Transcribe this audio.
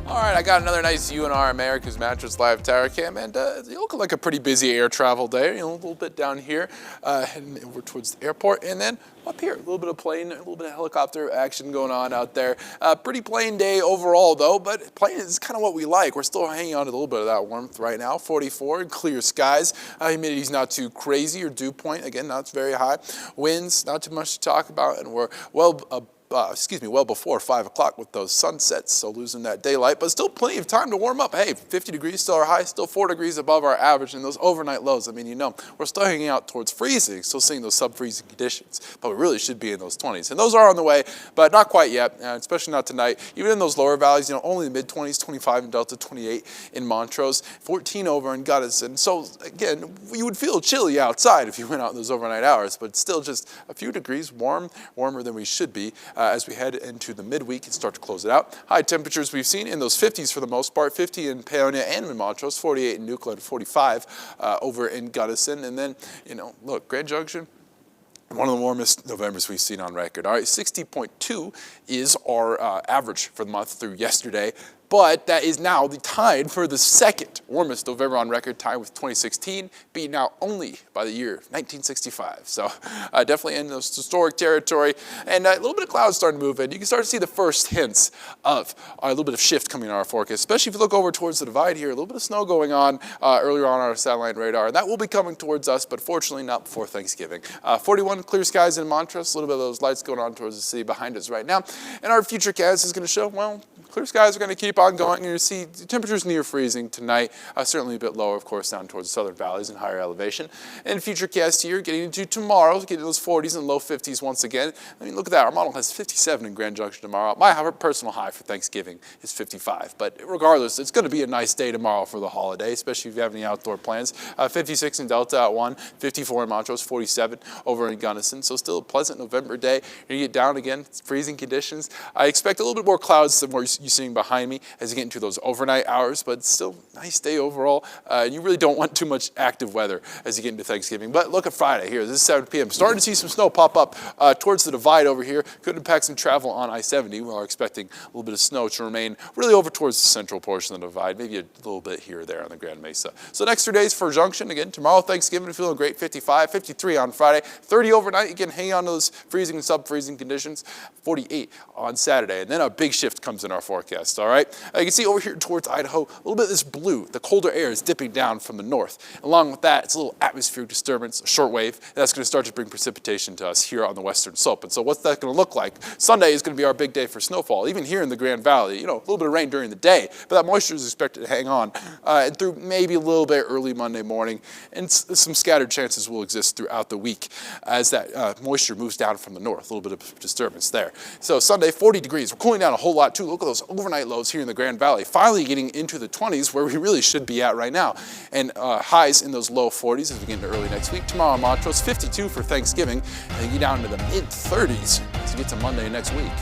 All right, I got another nice UNR America's Mattress Live Tower Cam, and you look like a pretty busy air travel day. A little bit down here, heading over towards the airport, and then up here, a little bit of plane, a little bit of helicopter action going on out there. Pretty plain day overall, though, but plain is kind of what we like. We're still hanging on to a little bit of that warmth right now. 44 and clear skies. Humidity's not too crazy, or dew point again not very high. Winds, not too much to talk about, and we're well before 5 o'clock with those sunsets, so losing that daylight, but still plenty of time to warm up. Hey, 50 degrees still our high, still 4 degrees above our average, and those overnight lows, I mean, we're still hanging out towards freezing, still seeing those sub-freezing conditions, but we really should be in those 20s, and those are on the way, but not quite yet, especially not tonight. Even in those lower valleys, only the mid-20s, 25 in Delta, 28 in Montrose, 14 over in Gunnison, so again, you would feel chilly outside if you went out in those overnight hours, but still just a few degrees warmer than we should be, as we head into the midweek and start to close it out. High temperatures we've seen in those 50s for the most part, 50 in Paonia and in Montrose, 48 in Nuclear, and 45 over in Gunnison. And then, look, Grand Junction, one of the warmest Novembers we've seen on record. All right, 60.2 is our average for the month through yesterday. But that is now tied for the second warmest November on record, tied with 2016, beaten out only by the year 1965. So definitely in those historic territory. And a little bit of clouds starting to move in. You can start to see the first hints of a little bit of shift coming in our forecast, especially if you look over towards the divide here. A little bit of snow going on earlier on our satellite radar. And that will be coming towards us, but fortunately not before Thanksgiving. 41 clear skies in Montrose, a little bit of those lights going on towards the city behind us right now. And our future cast is going to show, well, clear skies are going to keep on going. You're going to see temperatures near freezing tonight, certainly a bit lower, of course, down towards the southern valleys and higher elevation. And future cast here, getting into tomorrow, getting those 40s and low 50s once again. I mean, look at that. Our model has 57 in Grand Junction tomorrow. My personal high for Thanksgiving is 55. But regardless, it's going to be a nice day tomorrow for the holiday, especially if you have any outdoor plans. 56 in Delta at 1, 54 in Montrose, 47 over in Gunnison. So still a pleasant November day. You get down again, freezing conditions. I expect a little bit more clouds than what you're seeing behind me as you get into those overnight hours, but still nice day overall. You really don't want too much active weather as you get into Thanksgiving. But look at Friday here. This is 7 p.m. Starting to see some snow pop up towards the divide over here. Could impact some travel on I-70. We are expecting a little bit of snow to remain really over towards the central portion of the divide, maybe a little bit here or there on the Grand Mesa. So next 3 days for Junction. Again, tomorrow Thanksgiving, feeling great, 55, 53 on Friday, 30 overnight. Again, hanging on to those freezing and sub-freezing conditions, 48 on Saturday. And then a big shift comes in our forecast, all right? You can see over here towards Idaho, a little bit of this blue, the colder air is dipping down from the north. Along with that, it's a little atmospheric disturbance, a short wave, and that's going to start to bring precipitation to us here on the western slope. And so what's that going to look like? Sunday is going to be our big day for snowfall, even here in the Grand Valley. A little bit of rain during the day, but that moisture is expected to hang on and through maybe a little bit early Monday morning, and some scattered chances will exist throughout the week as that moisture moves down from the north, a little bit of disturbance there. So Sunday, 40 degrees. We're cooling down a whole lot too. Look at those overnight lows here in the Grand Valley, finally getting into the 20s where we really should be at right now. And highs in those low 40s as we get into early next week. Tomorrow in Montrose, 52 for Thanksgiving, and then get down to the mid 30s as we get to Monday next week.